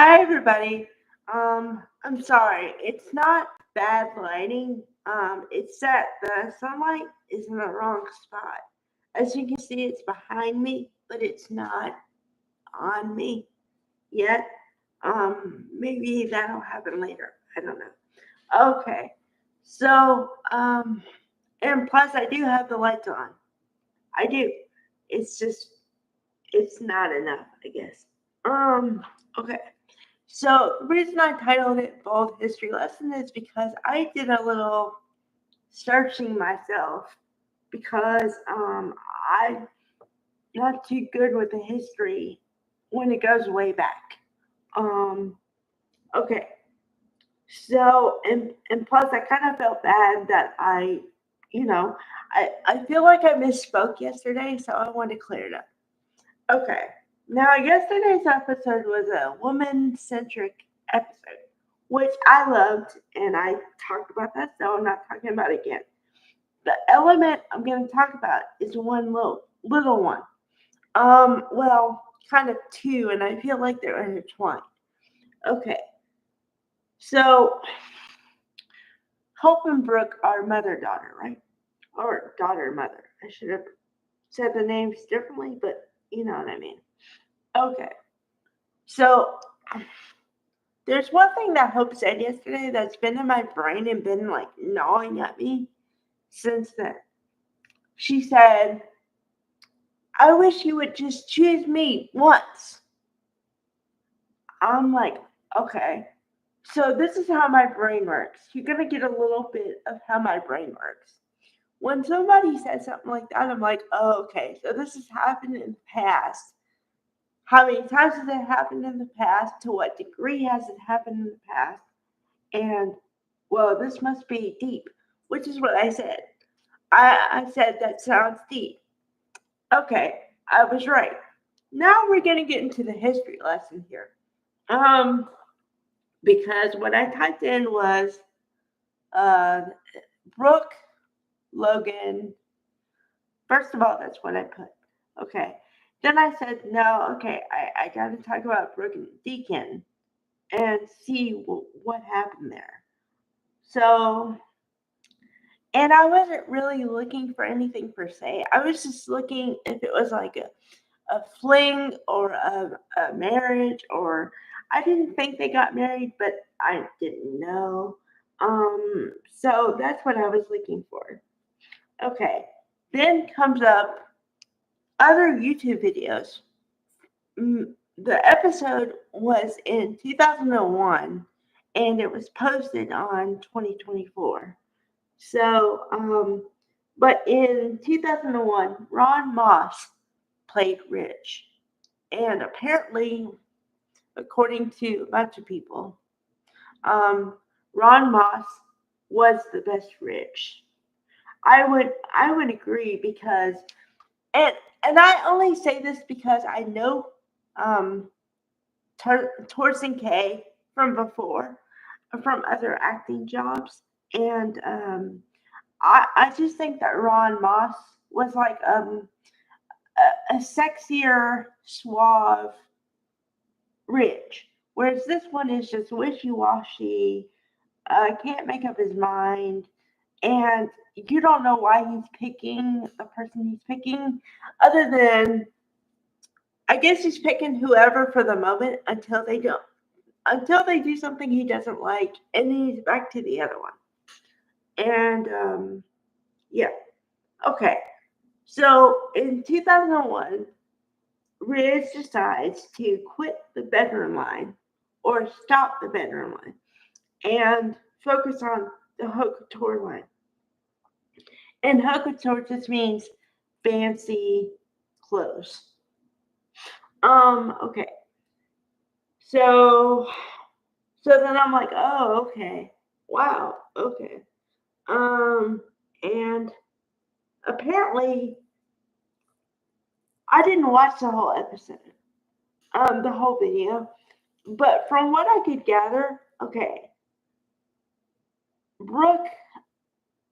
Hi everybody. I'm sorry. It's not bad lighting. It's that the sunlight is in the wrong spot. As you can see, it's behind me, but it's not on me yet. Maybe that'll happen later. I don't know. Okay. So, and plus I do have the lights on. I do. It's just it's not enough, I guess. Okay. So the reason I titled it Bold History Lesson is because I did a little searching myself because I'm not too good with the history when it goes way back. Um, okay, so and plus I kind of felt bad that you know, I feel like I misspoke yesterday, so I want to clear it up. Okay. Now, yesterday's episode was a woman centric episode, which I loved, and I talked about that, so I'm not talking about it again. The element I'm going to talk about is one little one. Well, kind of two, and I feel like they're intertwined. Okay, so Hope and Brooke are mother daughter, right? Or daughter mother. I should have said the names differently, but you know what I mean. Okay, so there's one thing that Hope said yesterday that's been in my brain and been like gnawing at me since then. She said, I wish you would just choose me once. I'm like, okay. So this is how my brain works. You're going to get a little bit of how my brain works. When somebody says something like that, I'm like, oh, okay. So this has happened in the past. How many times has it happened in the past? To what degree has it happened in the past? And well, this must be deep, which is what I said. I said that sounds deep. Okay, I was right. Now we're gonna get into the history lesson here. Um, because what I typed in was uh Brooke Logan. First of all, that's what I put. Okay. Then I said, no, okay, I gotta talk about Brooke and Deacon and see what happened there. So and I wasn't really looking for anything per se. I was just looking if it was like a fling or a marriage, or I didn't think they got married, but I didn't know. So that's what I was looking for. Okay. Then comes up other YouTube videos. The episode was in 2001 and it was posted on 2024. So, but in 2001, Ron Moss played Rich. And apparently, according to a bunch of people, um, Ron Moss was the best Rich. I would agree because and and I only say this because I know um, Torsten K from before, from other acting jobs, and I just think that Ron Moss was like a sexier, suave Rich, whereas this one is just wishy washy, can't make up his mind, and you don't know why he's picking the person he's picking, other than I guess he's picking whoever for the moment until they do something he doesn't like, and then he's back to the other one. And yeah, okay. So in 2001, Riz decides to quit the bedroom line or stop the bedroom line and focus on the haute couture line. And haute couture just means fancy clothes. Okay. So then I'm like, oh, okay. Wow, okay. Um and apparently I didn't watch the whole episode. The whole video. But from what I could gather, okay, Brooke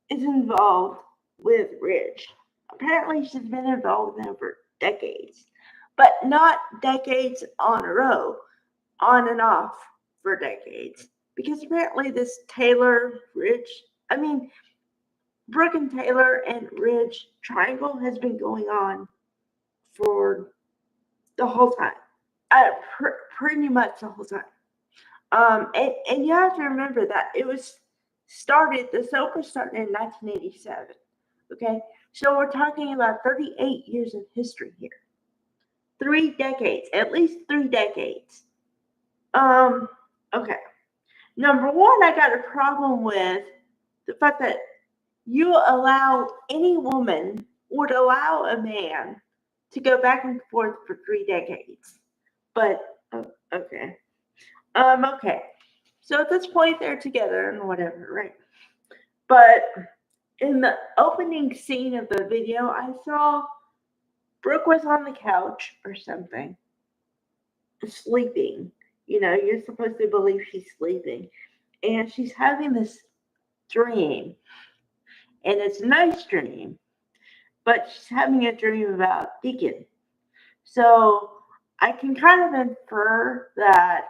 is involved with Ridge. Apparently, she's been involved with him for decades, but not decades on a row. on and off for decades. Because apparently this Brooke and Taylor and Ridge triangle has been going on for the whole time. Pretty much the whole time. And you have to remember that the soap was started in 1987. Okay, so we're talking about 38 years of history here. 3 decades, at least 3 decades. Okay. Number one, I got a problem with the fact that any woman would allow a man to go back and forth for 3 decades. But, okay. Okay. So at this point, they're together and whatever, right? But in the opening scene of the video, I saw Brooke was on the couch or something, sleeping. You're supposed to believe she's sleeping. And she's having this dream. And it's a nice dream. But she's having a dream about Deacon. So I can kind of infer that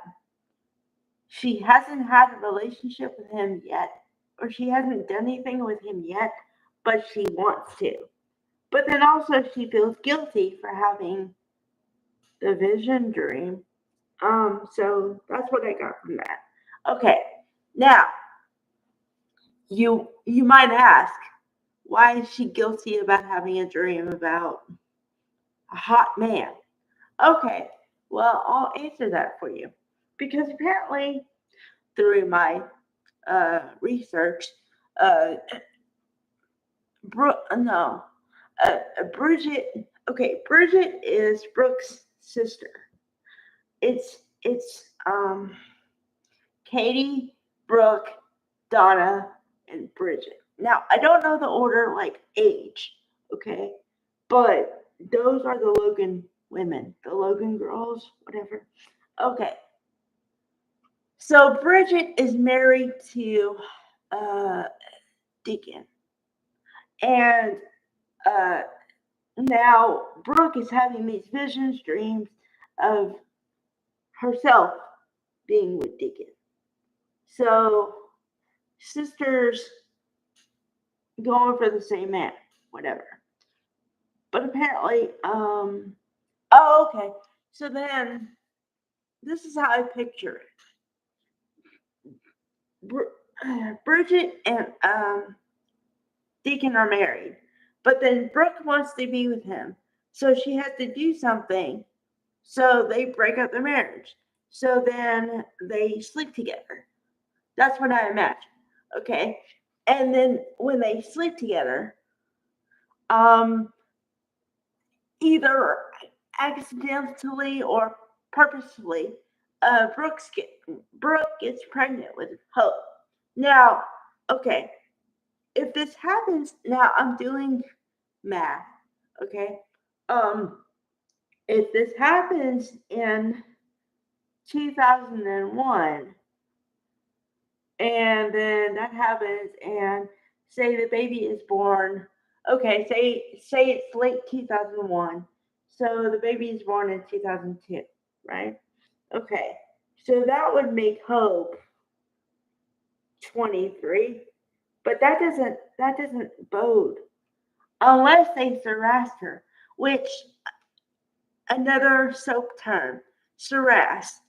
she hasn't had a relationship with him yet, or she hasn't done anything with him yet, but she wants to. But then also she feels guilty for having the vision dream. So that's what I got from that. Okay, now you might ask, why is she guilty about having a dream about a hot man? Okay, well, I'll answer that for you. Because apparently, through my research, Bridget. Okay, Bridget is Brooke's sister. It's Katie, Brooke, Donna, and Bridget. Now I don't know the order like age, okay, but those are the Logan women, the Logan girls, whatever. Okay. So Bridget is married to Deacon. And now Brooke is having these visions, dreams of herself being with Deacon. So sisters going for the same man, whatever. But apparently, okay. So then, this is how I picture it. Bridget and Deacon are married, but then Brooke wants to be with him, so she has to do something. So they break up the marriage. So then they sleep together. That's what I imagine. Okay, and then when they sleep together, either accidentally or purposefully, Brooke gets pregnant with Hope. Now, okay, if this happens, now I'm doing math, okay? If this happens in 2001, and then that happens, and say the baby is born, okay, say it's late 2001, so the baby is born in 2002, right? Okay, so that would make Hope 23, but that doesn't bode unless they harassed her, which another soap term, SORAS,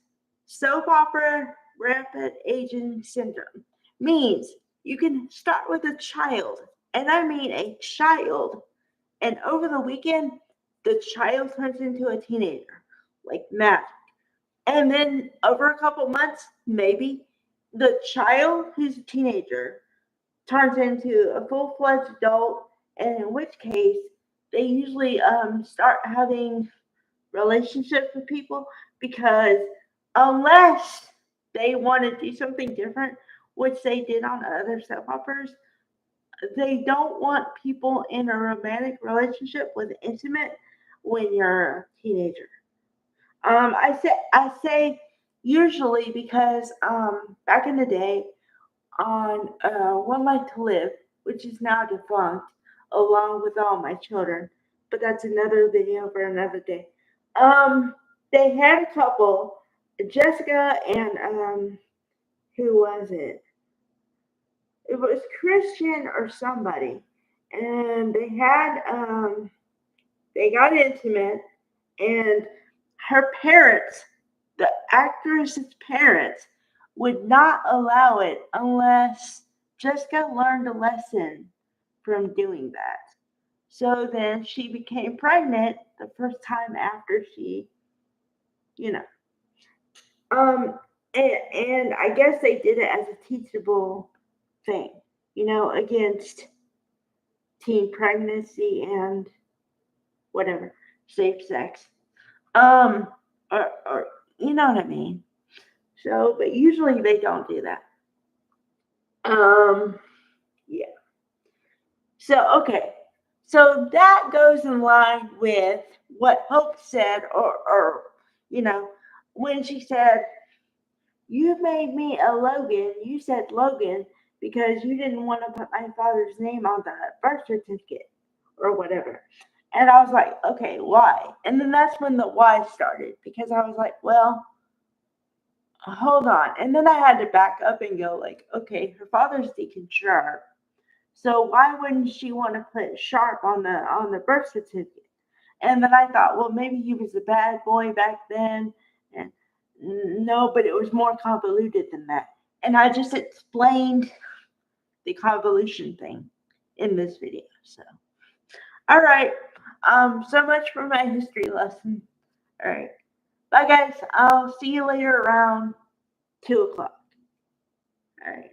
soap opera rapid aging syndrome, means you can start with a child, and I mean a child, and over the weekend, the child turns into a teenager, like magic. And then over a couple months, maybe the child who's a teenager turns into a full-fledged adult, and in which case they usually start having relationships with people, because unless they want to do something different, which they did on other soap operas, they don't want people in a romantic relationship with intimate when you're a teenager. I say usually because back in the day on One Life to Live, which is now defunct, along with All My Children, but that's another video for another day. They had a couple Jessica and who was it? It was Christian or somebody, and they got intimate, and her parents, the actress's parents, would not allow it unless Jessica learned a lesson from doing that. So then she became pregnant the first time after she, you know, um, and I guess they did it as a teachable thing, against teen pregnancy and whatever, safe sex. Um, or you know what I mean. So, but usually they don't do that. Um, yeah. So, okay. So that goes in line with what Hope said, or you know, when she said, "You made me a Logan." You said Logan because you didn't want to put my father's name on the birth certificate or whatever. And I was like, okay, why? And then that's when the why started because I was like, well, hold on. And then I had to back up and go like, okay, her father's Deacon Sharp. So why wouldn't she want to put Sharp on the birth certificate? And then I thought, well, maybe he was a bad boy back then. And no, but it was more convoluted than that. And I just explained the convolution thing in this video. So, all right. So much for my history lesson. All right. Bye, guys. I'll see you later around 2 o'clock. All right.